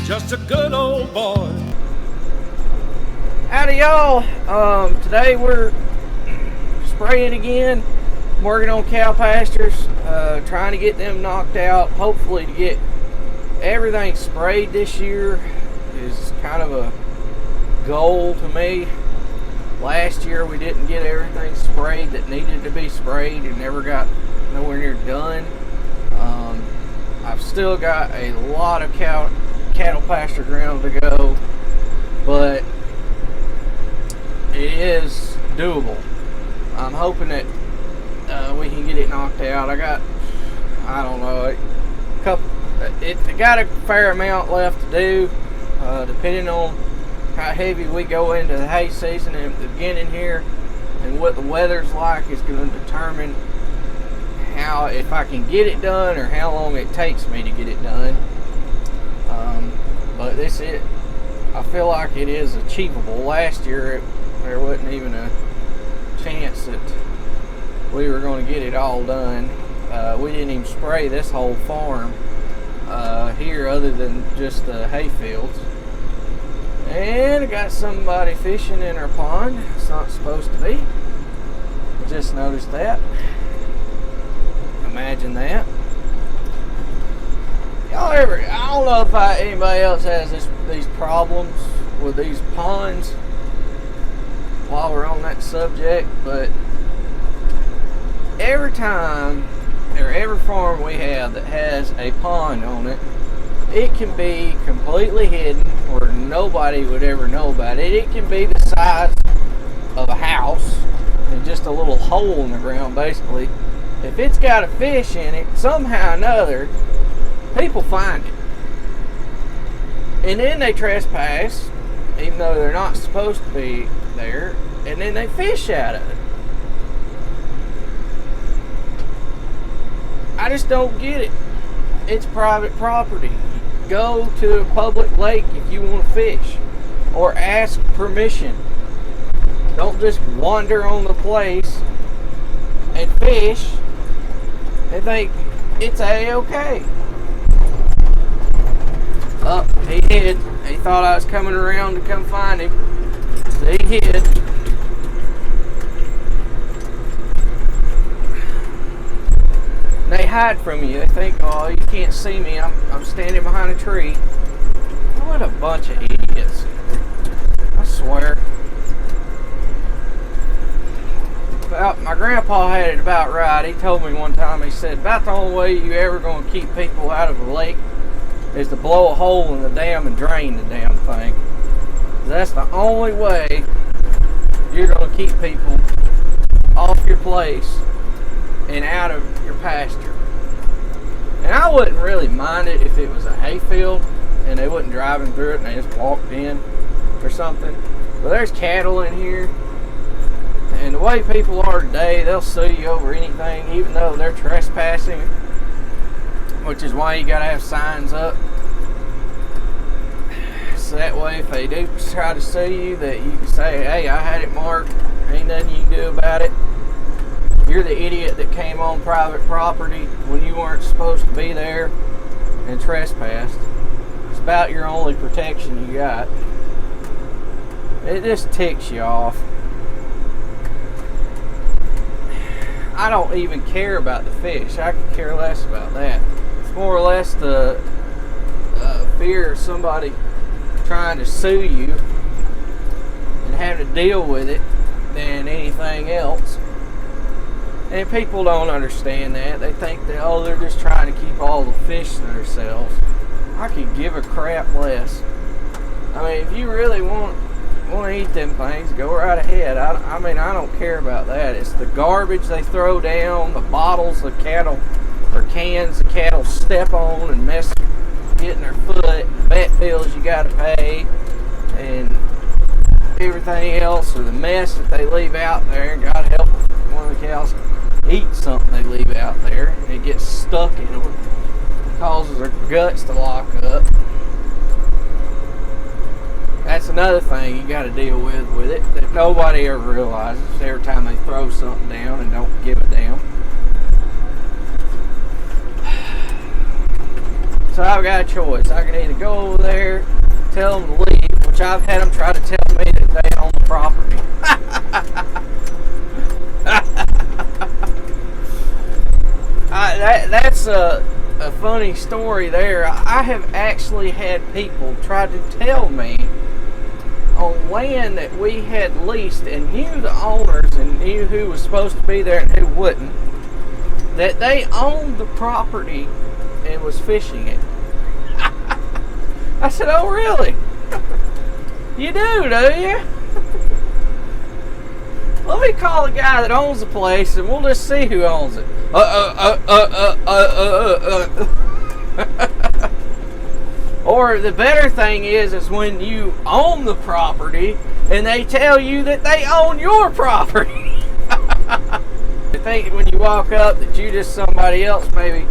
just a good old boy. Howdy y'all. Today we're spraying again. I'm working on cow pastures, trying to get them knocked out, hopefully to get everything sprayed this year is kind of a goal to me. Last year we didn't get everything sprayed that needed to be sprayed and never got nowhere near done. I've still got a lot of cattle pasture ground to go, but it is doable. I'm hoping that we can get it knocked out. I got a fair amount left to do, depending on how heavy we go into the hay season at the beginning here, and what the weather's like is going to determine if I can get it done or how long it takes me to get it done. But I feel like it is achievable. Last year there wasn't even a chance that we were going to get it all done. We didn't even spray this whole farm here other than just the hay fields. And I got somebody fishing in our pond. It's not supposed to be. I just noticed that. Imagine that. I don't know if anybody else has these problems with these ponds while we're on that subject, but every time or every farm we have that has a pond on it, it can be completely hidden where nobody would ever know about it. It can be the size of a house and just a little hole in the ground basically. If it's got a fish in it, somehow or another, people find it. And then they trespass, even though they're not supposed to be there, and then they fish out of it. I just don't get it. It's private property. Go to a public lake if you want to fish, or ask permission. Don't just wander on the place and fish and think it's a-okay. Oh, he hid. He thought I was coming around to come find him. So he hid. They hide from you. They think, oh, you can't see me. I'm standing behind a tree. What a bunch of idiots. I swear. My grandpa had it about right. He told me one time, he said, about the only way you ever going to keep people out of a lake is to blow a hole in the dam and drain the damn thing. That's the only way you're going to keep people off your place and out of your pasture. And I wouldn't really mind it if it was a hayfield and they wasn't driving through it and they just walked in or something. But there's cattle in here, and the way people are today, they'll sue you over anything, even though they're trespassing, which is why you gotta have signs up. So that way if they do try to sue you, that you can say, hey, I had it marked, ain't nothing you can do about it. You're the idiot that came on private property when you weren't supposed to be there and trespassed. It's about your only protection you got. It just ticks you off. I don't even care about the fish. I could care less about that. It's more or less the fear of somebody trying to sue you and having to deal with it than anything else. And people don't understand that. They think that, oh, they're just trying to keep all the fish to themselves. I could give a crap less. I mean, if you really want to eat them things, go right ahead. I mean, I don't care about that. It's the garbage they throw down, the bottles the cattle, or cans the cattle step on and mess, getting their foot, the vet bills you got to pay, and everything else, or the mess that they leave out there. And God help one of the cows eat something they leave out there, and it gets stuck in them, causes their guts to lock up. That's another thing you got to deal with it that nobody ever realizes every time they throw something down and don't give a damn. So I've got a choice. I can either go over there, tell them to leave, which I've had them try to tell me that they own the property. That's a funny story there. I have actually had people try to tell me on land that we had leased and knew the owners and knew who was supposed to be there and who wouldn't, that they owned the property and was fishing it. I said, oh really? You do you? Let me call the guy that owns the place and we'll just see who owns it. Or the better thing is when you own the property and they tell you that they own your property. They think when you walk up that you just somebody else maybe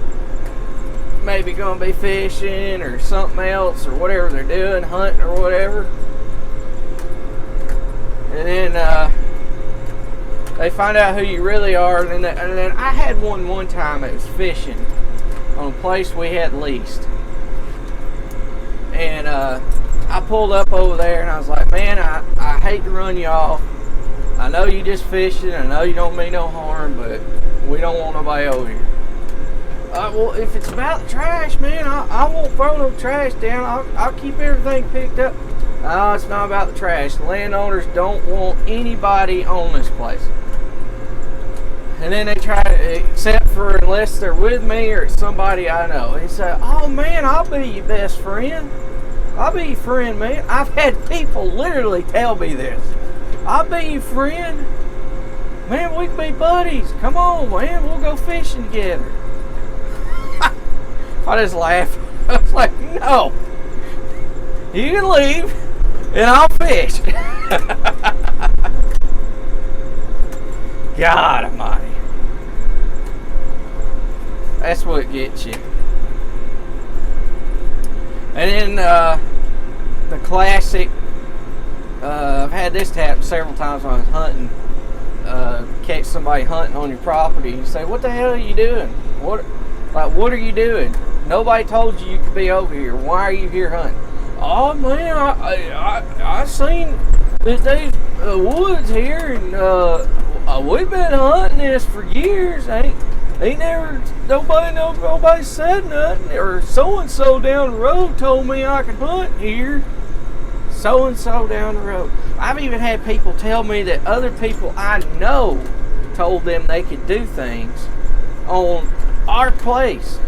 going to be fishing or something else or whatever they're doing, hunting or whatever. And then they find out who you really are. And then I had one time that was fishing on a place we had leased. And I pulled up over there and I was like, man, I hate to run you off. I know you just fishing. I know you don't mean no harm, but we don't want nobody over here. Well, if it's about the trash, man, I won't throw no trash down. I'll keep everything picked up. No, it's not about the trash. The landowners don't want anybody on this place. And then they try to, except for unless they're with me or it's somebody I know. They say, oh man, I'll be your best friend. I'll be your friend, man. I've had people literally tell me this. I'll be your friend. Man, we can be buddies. Come on, man, we'll go fishing together. I just laughed. I was like, no. You can leave and I'll fish. God almighty. That's what gets you. And then the classic, I've had this happen several times when I was hunting. Catch somebody hunting on your property. You say, what the hell are you doing? What are you doing? Nobody told you could be over here. Why are you here hunting? Oh man, I seen that there's woods here, and we've been hunting this for years. Ain't never nobody said nothing. Or so and so down the road told me I could hunt here. So and so down the road. I've even had people tell me that other people I know told them they could do things on our place.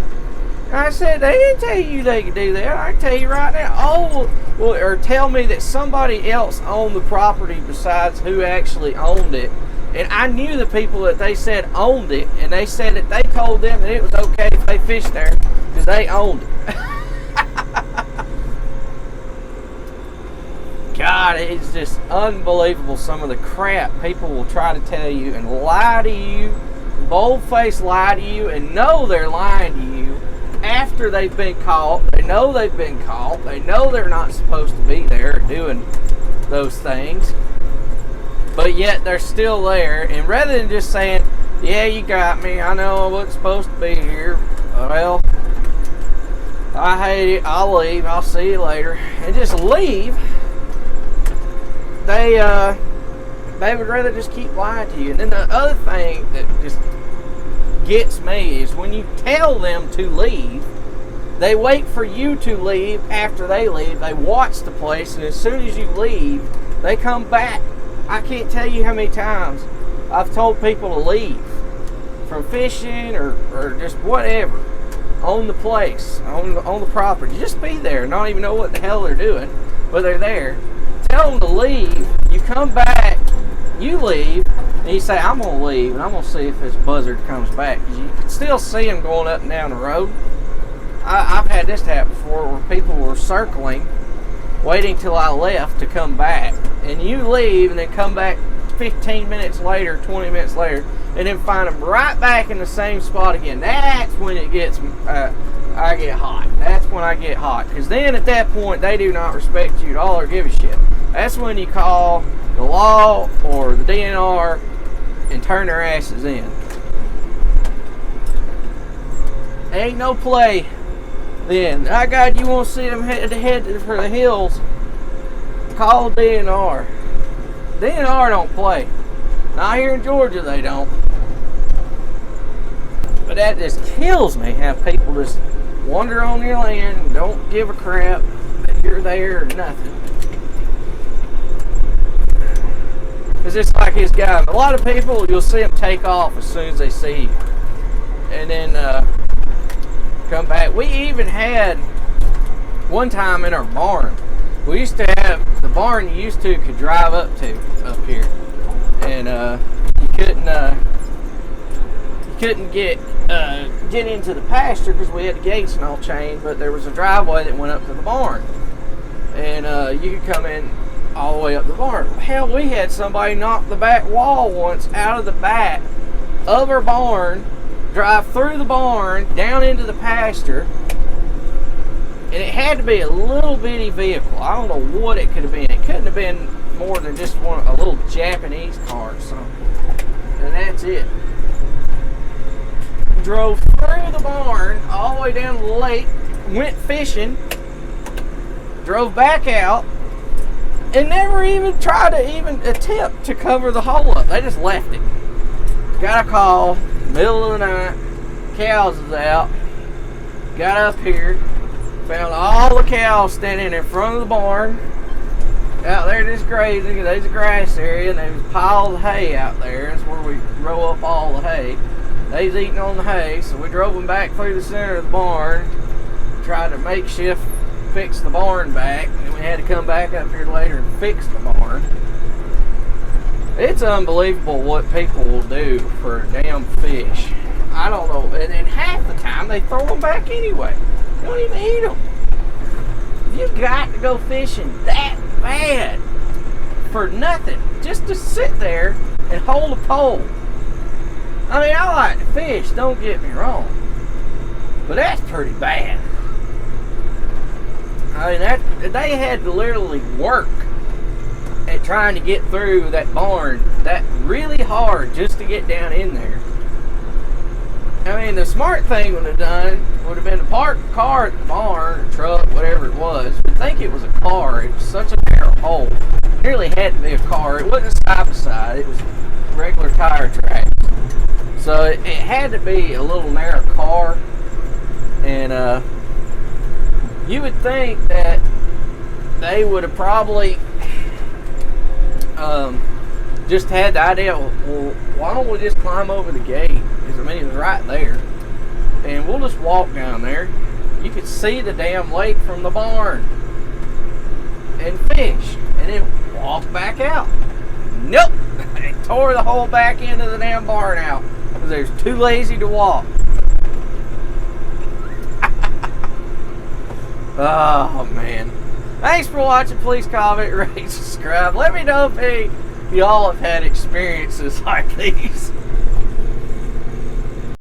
I said, they didn't tell you they could do that. I can tell you right now. Oh, well, or tell me that somebody else owned the property besides who actually owned it. And I knew the people that they said owned it, and they said that they told them that it was okay if they fished there because they owned it. God, it's just unbelievable some of the crap people will try to tell you and lie to you, bold-faced lie to you, and know they're lying to you after they've been caught. They know they've been caught. They know they're not supposed to be there doing those things. But yet they're still there. And rather than just saying, yeah, you got me, I know I wasn't supposed to be here, well, I hate it, I'll leave, I'll see you later, and just leave, they would rather just keep lying to you. And then the other thing that just gets me is when you tell them to leave, they wait for you to leave. After they leave, they watch the place, and as soon as you leave, they come back. I can't tell you how many times I've told people to leave from fishing or just whatever on the place, on the property. Just be there, not even know what the hell they're doing, but they're there. Tell them to leave. You come back, you leave, and you say, I'm going to leave, and I'm going to see if this buzzard comes back. You can still see them going up and down the road. I've had this happen before where people were circling, waiting till I left to come back. And you leave and then come back 15 minutes later, 20 minutes later, and then find them right back in the same spot again. That's when it gets, I get hot. That's when I get hot. Because then at that point, they do not respect you at all or give a shit. That's when you call the law or the DNR and turn their asses in. Ain't no play then, God, you want to see them head for the hills, call DNR. DNR don't play. Not here in Georgia, they don't. But that just kills me, how people just wander on your land and don't give a crap that you're there or nothing. It's just like his guy. A lot of people, you'll see them take off as soon as they see you. And then come back. We even had one time in our barn. We used to have the barn you used to could drive up to up here. And you couldn't get into the pasture because we had the gates and all chained, but there was a driveway that went up to the barn. And you could come in all the way up the barn. Hell, we had somebody knock the back wall once out of the back of our barn, drive through the barn, down into the pasture, and it had to be a little bitty vehicle. I don't know what it could have been. It couldn't have been more than just a little Japanese car or something. And that's it. Drove through the barn, all the way down to the lake, went fishing, drove back out, and never even tried to even attempt to cover the hole up. They just left it. Got a call, middle of the night, cows is out. Got up here, found all the cows standing in front of the barn. Out there just grazing. There's a grass area and there's a pile of hay out there. That's where we roll up all the hay. They's eating on the hay, so we drove them back through the center of the barn, tried to makeshift fix the barn back, and we had to come back up here later and fix the barn. It's unbelievable what people will do for a damn fish. I don't know, and then half the time they throw them back anyway. They don't even eat them. You got to go fishing that bad for nothing, just to sit there and hold a pole. I mean, I like to fish, don't get me wrong, but that's pretty bad. I mean, they had to literally work at trying to get through that barn that really hard just to get down in there. I mean, the smart thing would have been to park the car at the barn, or truck, whatever it was. I think it was a car. It was such a narrow hole. It nearly had to be a car. It wasn't a side by side. It was regular tire tracks. So it had to be a little narrow car. And you would think that they would have probably just had the idea, well, why don't we just climb over the gate? Because, I mean, it was right there. And we'll just walk down there. You could see the damn lake from the barn. And fish. And then walk back out. Nope. They tore the whole back end of the damn barn out. Because they was too lazy to walk. Oh, man. Thanks for watching. Please comment, rate, subscribe. Let me know if y'all have had experiences like these.